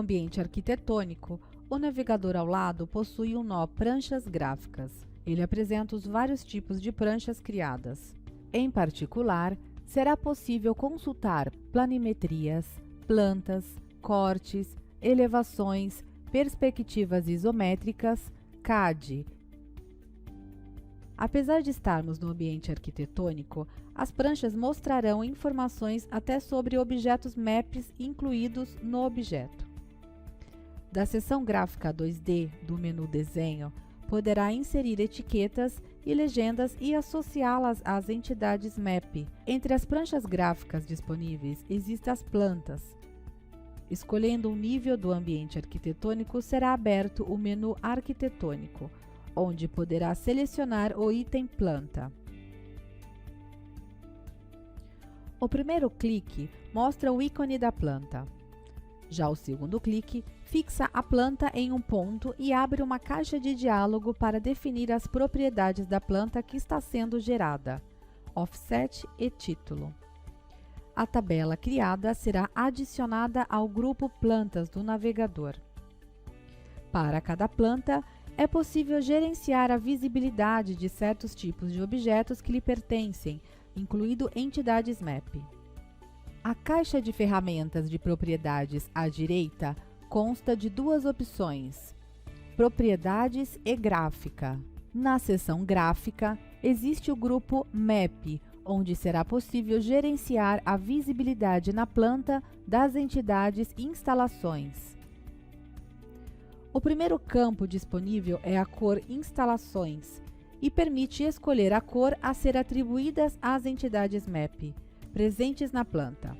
ambiente arquitetônico, o navegador ao lado possui um nó Pranchas Gráficas. Ele apresenta os vários tipos de pranchas criadas. Em particular, será possível consultar planimetrias, plantas, cortes, elevações, perspectivas isométricas, CAD. Apesar de estarmos no ambiente arquitetônico, as pranchas mostrarão informações até sobre objetos maps incluídos no objeto. Da seção gráfica 2D do menu Desenho, poderá inserir etiquetas e legendas e associá-las às entidades map. Entre as pranchas gráficas disponíveis existem as plantas. Escolhendo um nível do ambiente arquitetônico, será aberto o menu Arquitetônico, onde poderá selecionar o item Planta. O primeiro clique mostra o ícone da planta. Já o segundo clique fixa a planta em um ponto e abre uma caixa de diálogo para definir as propriedades da planta que está sendo gerada, offset e título. A tabela criada será adicionada ao grupo Plantas do navegador. Para cada planta, é possível gerenciar a visibilidade de certos tipos de objetos que lhe pertencem, incluindo entidades map. A caixa de ferramentas de propriedades à direita consta de duas opções: Propriedades e Gráfica. Na seção Gráfica, existe o grupo Map, onde será possível gerenciar a visibilidade na planta das entidades e instalações. O primeiro campo disponível é a cor Instalações e permite escolher a cor a ser atribuídas às entidades map presentes na planta.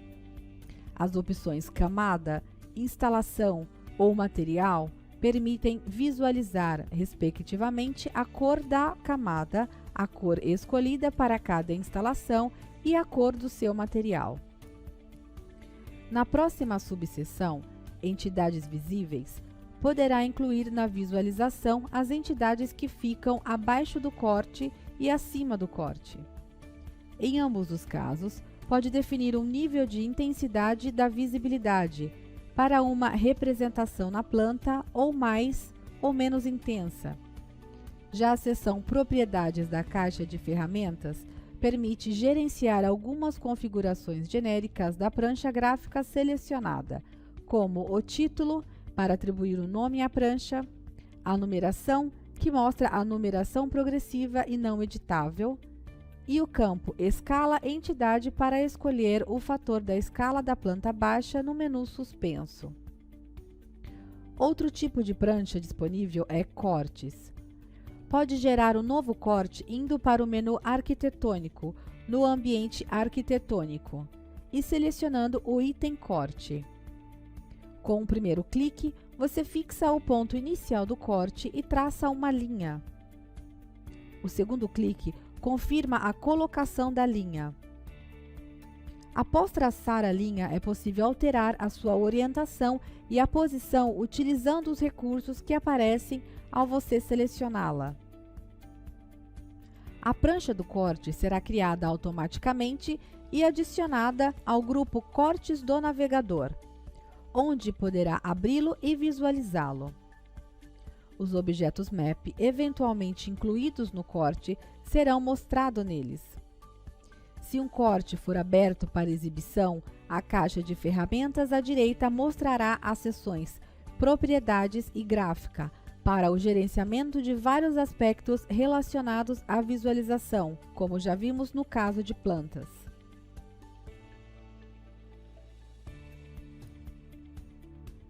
As opções Camada, Instalação ou Material permitem visualizar, respectivamente, a cor da camada, a cor escolhida para cada instalação e a cor do seu material. Na próxima subseção, Entidades Visíveis, poderá incluir na visualização as entidades que ficam abaixo do corte e acima do corte. Em ambos os casos, pode definir um nível de intensidade da visibilidade para uma representação na planta ou mais ou menos intensa. Já a seção Propriedades da caixa de ferramentas permite gerenciar algumas configurações genéricas da prancha gráfica selecionada, como o título, para atribuir o nome à prancha, a numeração, que mostra a numeração progressiva e não editável, e o campo Escala Entidade para escolher o fator da escala da planta baixa no menu suspenso. Outro tipo de prancha disponível é Cortes. Pode gerar um novo corte indo para o menu Arquitetônico, no ambiente arquitetônico, e selecionando o item Corte. Com o primeiro clique, você fixa o ponto inicial do corte e traça uma linha. O segundo clique confirma a colocação da linha. Após traçar a linha, é possível alterar a sua orientação e a posição utilizando os recursos que aparecem ao você selecioná-la. A prancha do corte será criada automaticamente e adicionada ao grupo Cortes do navegador, onde poderá abri-lo e visualizá-lo. Os objetos map eventualmente incluídos no corte serão mostrados neles. Se um corte for aberto para exibição, a caixa de ferramentas à direita mostrará as seções Propriedades e Gráfica para o gerenciamento de vários aspectos relacionados à visualização, como já vimos no caso de plantas.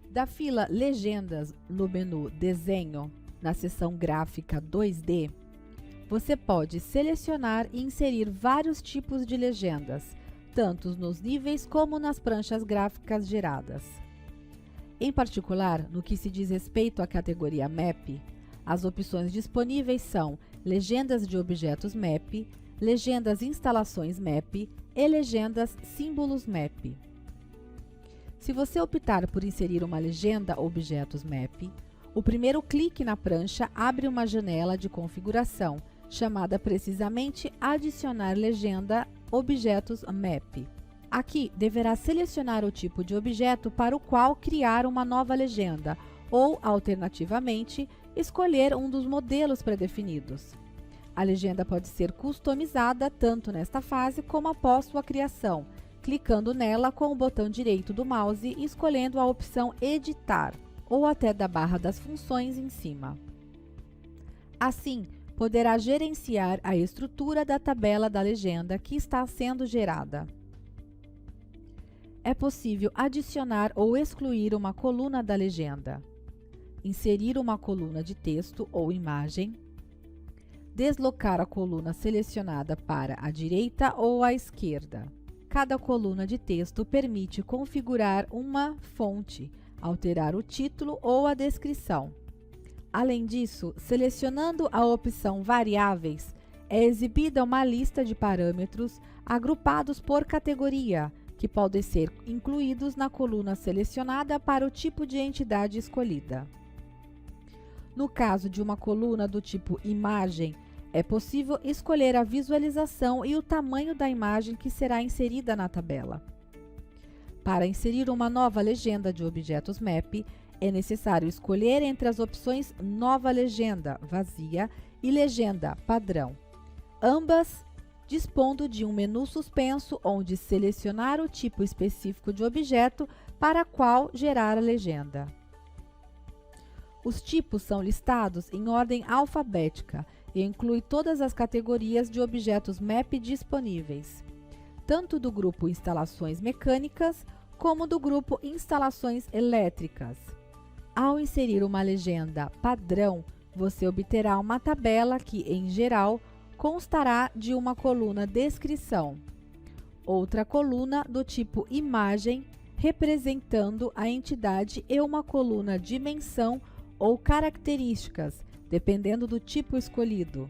Da fila Legendas no menu Desenho, na seção Gráfica 2D, você pode selecionar e inserir vários tipos de legendas, tanto nos níveis como nas pranchas gráficas geradas. Em particular, no que se diz respeito à categoria Map, as opções disponíveis são Legendas de objetos Map, Legendas Instalações Map e Legendas Símbolos Map. Se você optar por inserir uma legenda Objetos Map, o primeiro clique na prancha abre uma janela de configuração, chamada precisamente Adicionar Legenda Objetos Map. Aqui, deverá selecionar o tipo de objeto para o qual criar uma nova legenda ou, alternativamente, escolher um dos modelos pré-definidos. A legenda pode ser customizada tanto nesta fase como após sua criação, clicando nela com o botão direito do mouse e escolhendo a opção Editar, ou até da barra das funções em cima. Assim, poderá gerenciar a estrutura da tabela da legenda que está sendo gerada. É possível adicionar ou excluir uma coluna da legenda, inserir uma coluna de texto ou imagem, deslocar a coluna selecionada para a direita ou à esquerda. Cada coluna de texto permite configurar uma fonte, alterar o título ou a descrição. Além disso, selecionando a opção Variáveis, é exibida uma lista de parâmetros agrupados por categoria, que podem ser incluídos na coluna selecionada para o tipo de entidade escolhida. No caso de uma coluna do tipo Imagem, é possível escolher a visualização e o tamanho da imagem que será inserida na tabela. Para inserir uma nova legenda de objetos MAP, é necessário escolher entre as opções Nova Legenda Vazia e Legenda Padrão, ambas dispondo de um menu suspenso onde selecionar o tipo específico de objeto para qual gerar a legenda. Os tipos são listados em ordem alfabética e inclui todas as categorias de objetos MAP disponíveis, tanto do grupo Instalações Mecânicas como do grupo Instalações Elétricas. Ao inserir uma legenda padrão, você obterá uma tabela que, em geral, constará de uma coluna Descrição, outra coluna do tipo Imagem, representando a entidade, e uma coluna Dimensão ou Características, dependendo do tipo escolhido.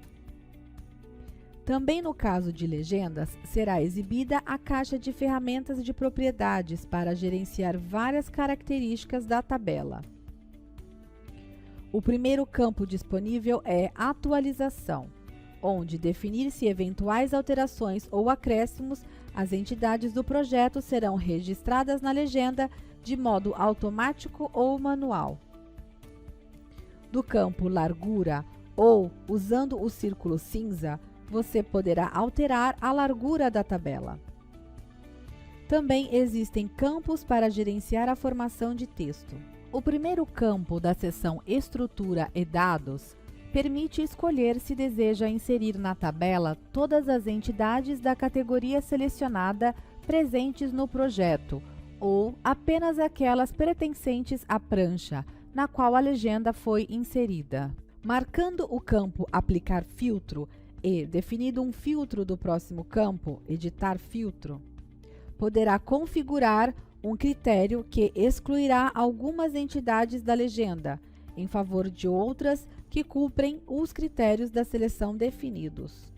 Também no caso de legendas, será exibida a caixa de ferramentas de propriedades para gerenciar várias características da tabela. O primeiro campo disponível é Atualização, onde definir-se eventuais alterações ou acréscimos, as entidades do projeto serão registradas na legenda de modo automático ou manual. Do campo Largura, ou usando o círculo cinza, você poderá alterar a largura da tabela. Também existem campos para gerenciar a formação de texto. O primeiro campo da seção Estrutura e Dados permite escolher se deseja inserir na tabela todas as entidades da categoria selecionada presentes no projeto ou apenas aquelas pertencentes à prancha na qual a legenda foi inserida. Marcando o campo Aplicar filtro e definido um filtro do próximo campo, Editar filtro, poderá configurar um critério que excluirá algumas entidades da legenda, em favor de outras que cumprem os critérios da seleção definidos.